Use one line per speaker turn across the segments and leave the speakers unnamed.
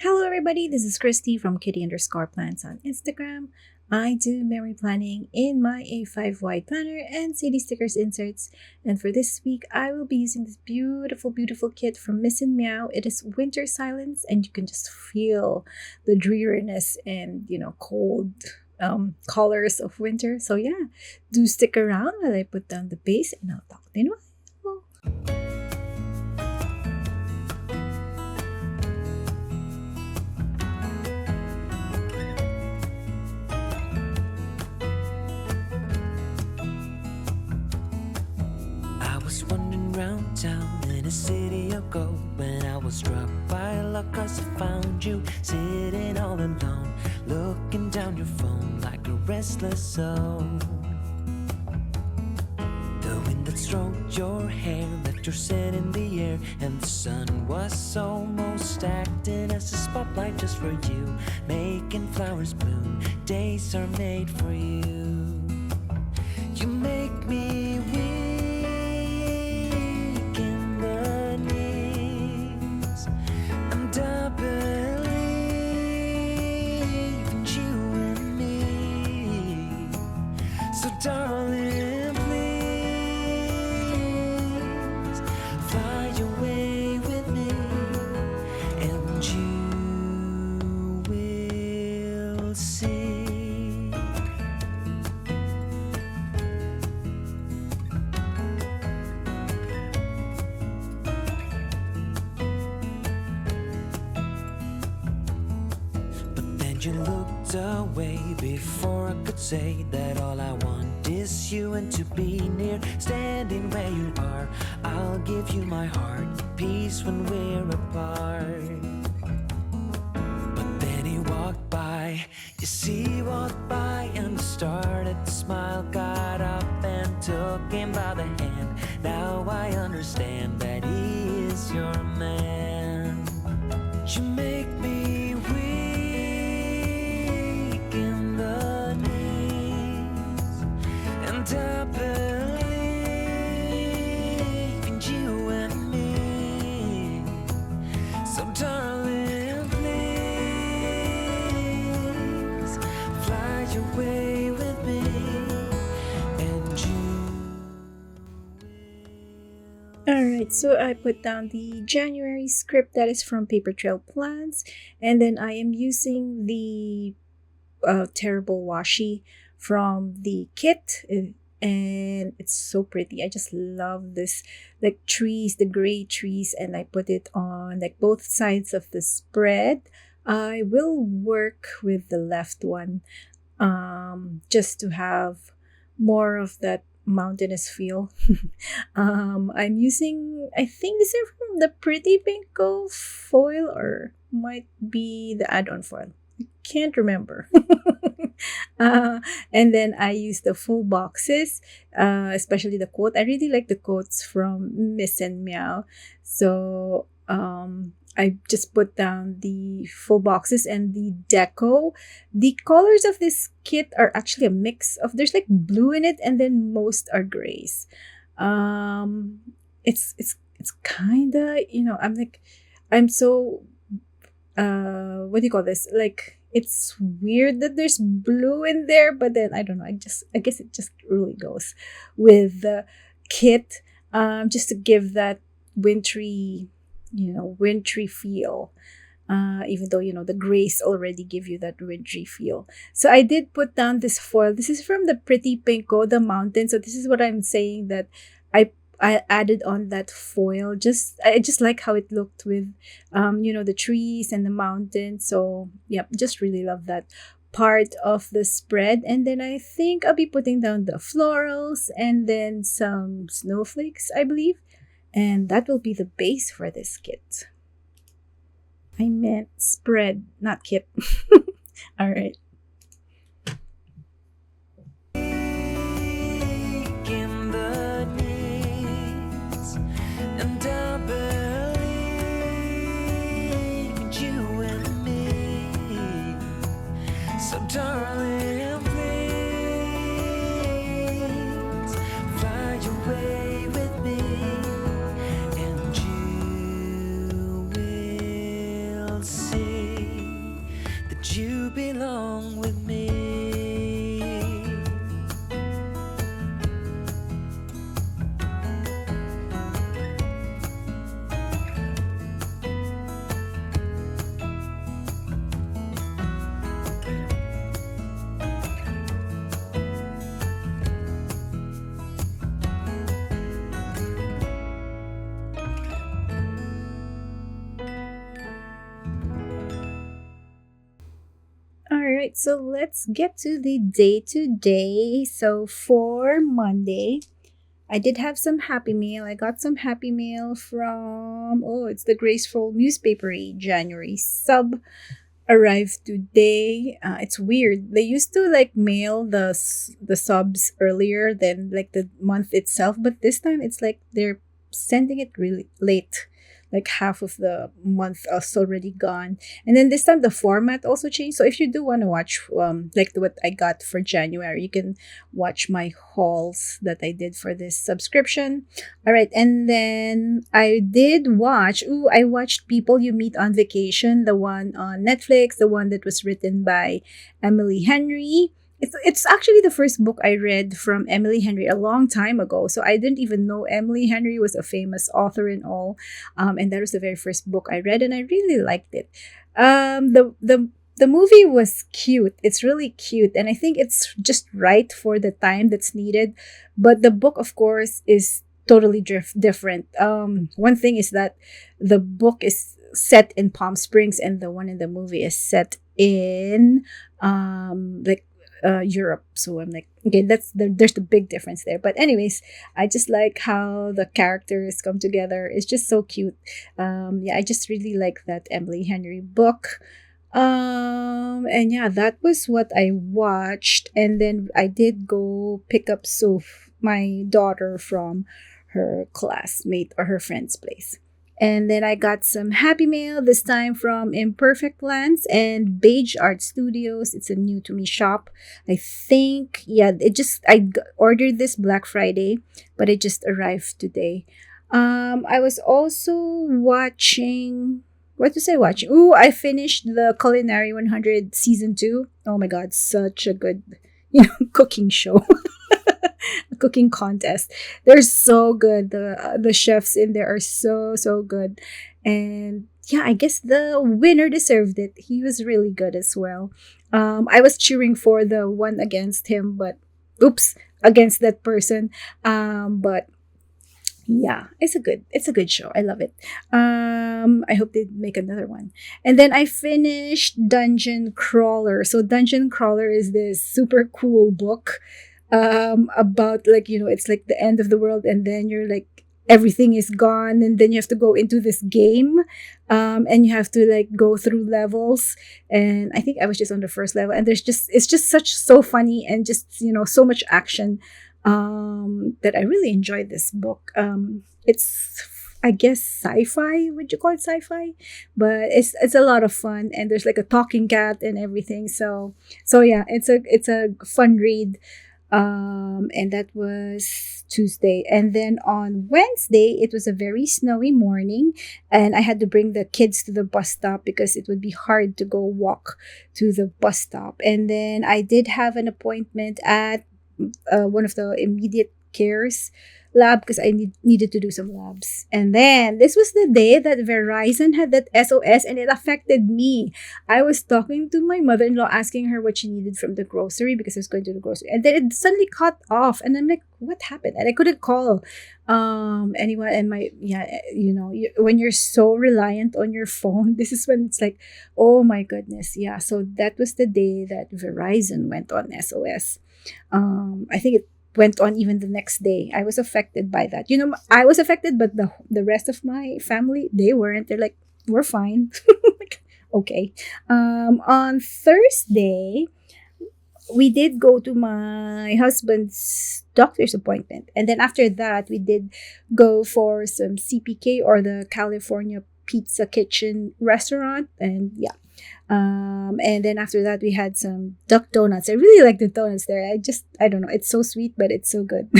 Hello, everybody. This is Christy from Kitty_plants on Instagram. I do memory planning in my A5 wide planner and CD stickers inserts. And for this week, I will be using this beautiful, beautiful kit from Miss and Meow. It is Winter Silence, and you can just feel the dreariness and cold colors of winter. So yeah, do stick around while I put down the base, and I'll talk to you in a while.
I was wandering round town in a city of gold when I was struck by luck 'cause I found you sitting all alone, looking down your phone like a restless soul. The wind that stroked your hair left your scent in the air, and the sun was almost acting as a spotlight just for you, making flowers bloom. Days are made for you. You make me weak in the knees, and I believe in you and me. So darling, please fly away with me, and you will see. You looked away before I could say that all I want is you and to be near. Standing where you are, I'll give you my heart, peace when we're apart. But then he walked by, yes, he walked by and started to smile. Got up and took him by the hand. Now I understand that he is your man. You make me weak in the knees, and I believe in you and me. So darling, please fly away with me, and you
Alright, so I put down the January script that is from Paper Trail Plants, and then I am using the terrible washi from the kit, and it's so pretty. I just love this, like trees, the gray trees, and I put it on like both sides of the spread. I will work with the left one, just to have more of that mountainous feel. I'm using, I think these are from the Pretty Pinko foil, or might be the add-on foil. I can't remember. And then I use the full boxes, especially the quote. I really like the quotes from Miss and Meow. So I just put down the full boxes and the deco. The colors of this kit are actually a mix of, there's like blue in it, and then most are grays. It's kind of, I'm so what do you call this? Like, it's weird that there's blue in there, but then I don't know. I guess it just really goes with the kit, just to give that wintry, wintry feel. Even though the grays already give you that wintry feel. So I did put down this foil. This is from the Pretty Pinko, the mountain. So this is what I'm saying, that I added on that foil. I just like how it looked with the trees and the mountain. So yeah, just really love that part of the spread. And then I think I'll be putting down the florals and then some snowflakes, I believe. And that will be the base for this kit. I meant spread, not kit. All right.
in the knees, and I believe in you and me. So darling, please fly away with me, and you will see. belong with me.
All right, so let's get to the day to day. So for Monday, I did have some Happy Mail. I got some Happy Mail from, oh, it's the Graceful Newspapery January sub arrived today. It's weird. They used to like mail the subs earlier than like the month itself, but this time it's like they're sending it really late. Like half of the month is already gone, and then this time the format also changed. So if you do want to watch, like what I got for January, you can watch my hauls that I did for this subscription. All right, and then I did watch. Ooh, I watched People You Meet on Vacation, the one on Netflix, the one that was written by Emily Henry. It's actually the first book I read from Emily Henry a long time ago. So I didn't even know Emily Henry was a famous author and all. And that was the very first book I read, and I really liked it. The movie was cute. It's really cute, and I think it's just right for the time that's needed. But the book, of course, is totally different. One thing is that the book is set in Palm Springs, and the one in the movie is set in like Europe. So I'm like, okay, there's the big difference there. But anyways, I just like how the characters come together. It's just so cute. Yeah, I just really like that Emily Henry book. And yeah, that was what I watched. And then I did go pick up Soph, my daughter, from her classmate or her friend's place. And then I got some Happy Mail, this time from Imperfect Lands and Beige Art Studios. It's a new to me shop. I think, yeah, ordered this Black Friday, but it just arrived today. I was also watching, what was I watching? Ooh, I finished the Culinary 100 Season 2. Oh my God, such a good, cooking show. Cooking contest. They're so good. The chefs in there are so good. And yeah, I guess the winner deserved it. He was really good as well. I was cheering for the one against him, but oops, against that person. But yeah, it's a good show. I love it. I hope they make another one. And then I finished Dungeon Crawler. So Dungeon Crawler is this super cool book about, like, it's like the end of the world, and then you're like, everything is gone, and then you have to go into this game, and you have to like go through levels. And I think I was just on the first level, and it's just so funny, and just so much action, that I really enjoyed this book. It's, I guess, sci-fi. Would you call it sci-fi? But it's a lot of fun, and there's like a talking cat and everything. So yeah, it's a fun read. And that was Tuesday. And then on Wednesday, it was a very snowy morning, and I had to bring the kids to the bus stop because it would be hard to go walk to the bus stop. And then I did have an appointment at one of the immediate cares lab because I needed to do some labs. And then this was the day that Verizon had that SOS, and it affected me. I was talking to my mother-in-law, asking her what she needed from the grocery because I was going to the grocery, and then it suddenly cut off, and I'm like, what happened? And I couldn't call anyone. And when you're so reliant on your phone, this is when it's like, oh my goodness. Yeah, so that was the day that Verizon went on SOS. I think it went on even the next day. I was affected by that. I was affected, but the rest of my family, they weren't. They're like, we're fine. Like, okay. On Thursday, we did go to my husband's doctor's appointment. And then after that, we did go for some CPK, or the California Pizza Kitchen restaurant. And yeah. And then after that, we had some duck donuts. I really like the donuts there. I don't know. It's so sweet, but it's so good.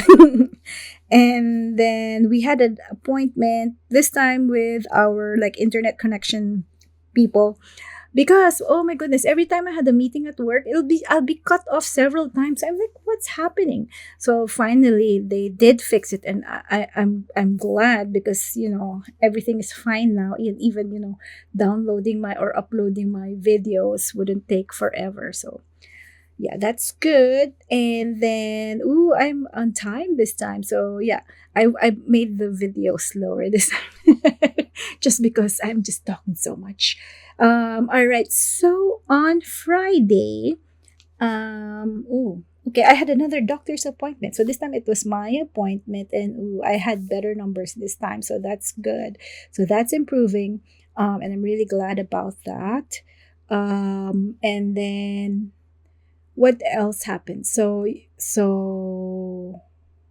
And then we had an appointment this time with our like internet connection people. because oh my goodness, every time I had a meeting at work, I'll be cut off several times. I'm like, what's happening? So finally they did fix it, and I'm glad, because everything is fine now. Even downloading my or uploading my videos wouldn't take forever. So yeah, that's good. And then, ooh, I'm on time this time. So yeah, I made the video slower this time, just because I'm just talking so much. All right. So on Friday, ooh, okay, I had another doctor's appointment. So this time it was my appointment, and ooh, I had better numbers this time. So that's good. So that's improving. And I'm really glad about that. And then what else happened? So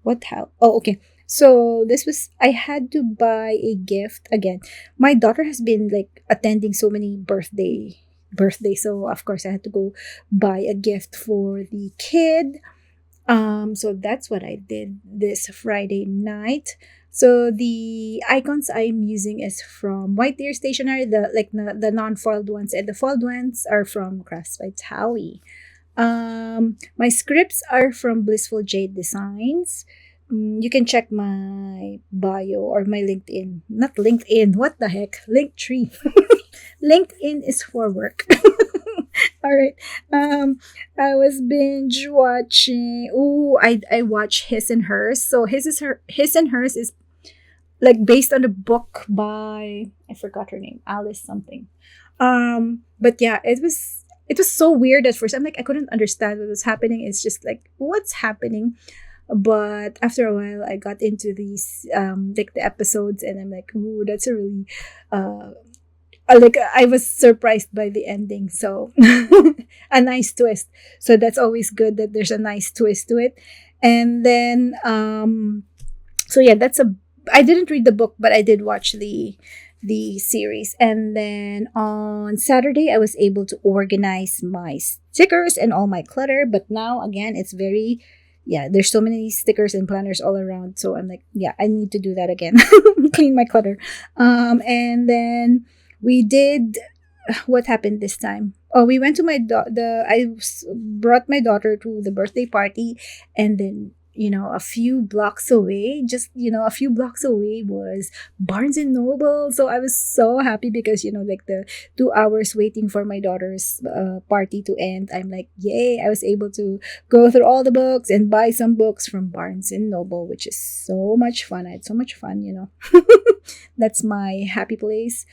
what hell? Oh, okay. So this was I had to buy a gift again. My daughter has been like attending so many birthday, so of course I had to go buy a gift for the kid. So that's what I did this Friday night. So the icons I'm using is from White Deer Stationery, the non-foiled ones, and the foiled ones are from Crafts by Towie. My scripts are from Blissful Jayde Designs. You can check my bio or my LinkedIn. Not LinkedIn. What the heck? Linktree. LinkedIn is for work. All right. I was binge watching. Ooh, I watch His and Hers. So His and Hers is like based on a book by, I forgot her name, Alice something. But yeah, it was so weird at first. I'm like, I couldn't understand what was happening. It's just like, what's happening? But after a while, I got into these like the episodes, and I'm like, ooh, that's a really like I was surprised by the ending. So a nice twist. So that's always good that there's a nice twist to it. And then so yeah, I didn't read the book, but I did watch the series. And then on Saturday, I was able to organize my stickers and all my clutter. But now again, it's very, yeah, there's so many stickers and planners all around. So I'm like, yeah, I need to do that again. Clean my clutter. And then we did, what happened this time? Oh, we went to brought my daughter to the birthday party, and then a few blocks away, a few blocks away was Barnes and Noble. So I was so happy because like the 2 hours waiting for my daughter's party to end, I'm like, yay, I was able to go through all the books and buy some books from Barnes and Noble, which is so much fun. I had so much fun. That's my happy place.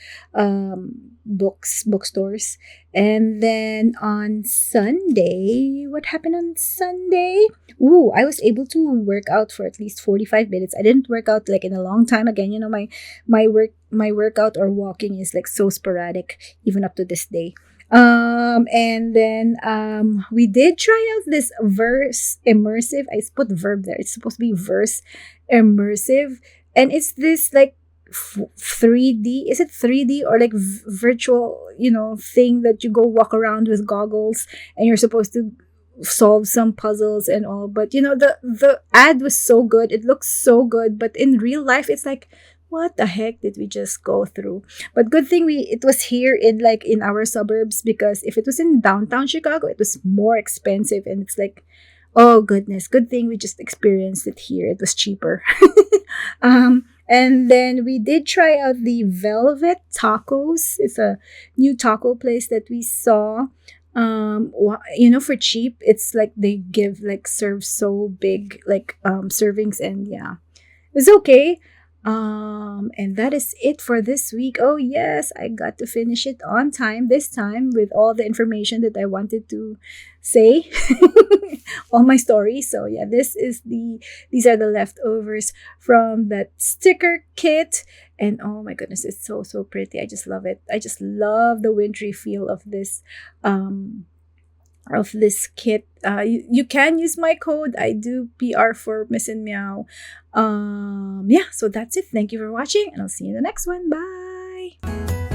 Bookstores. And then on Sunday, what happened on Sunday? Ooh, I was able to work out for at least 45 minutes. I didn't work out like in a long time. Again, my workout or walking is like so sporadic even up to this day. And then we did try out this verse immersive. I put verb there. It's supposed to be verse immersive, and it's this like 3D. Is it 3D or like virtual, thing that you go walk around with goggles, and you're supposed to solve some puzzles and all. But the ad was so good. It looks so good, but in real life it's like, what the heck did we just go through? But good thing it was here in our suburbs, because if it was in downtown Chicago, it was more expensive, and it's like, oh goodness, good thing we just experienced it here. It was cheaper. And then we did try out the Velvet Tacos. It's a new taco place that we saw. For cheap. It's like they serve so big servings, and yeah, it's okay. And that is it for this week. Oh yes, I got to finish it on time this time with all the information that I wanted to say. All my stories. So yeah, these are the leftovers from that sticker kit. And oh my goodness, it's so so pretty. I just love it. I just love the wintry feel of this kit. You can use my code. I do PR for Miss and Meow. Yeah, so that's it. Thank you for watching, and I'll see you in the next one. Bye.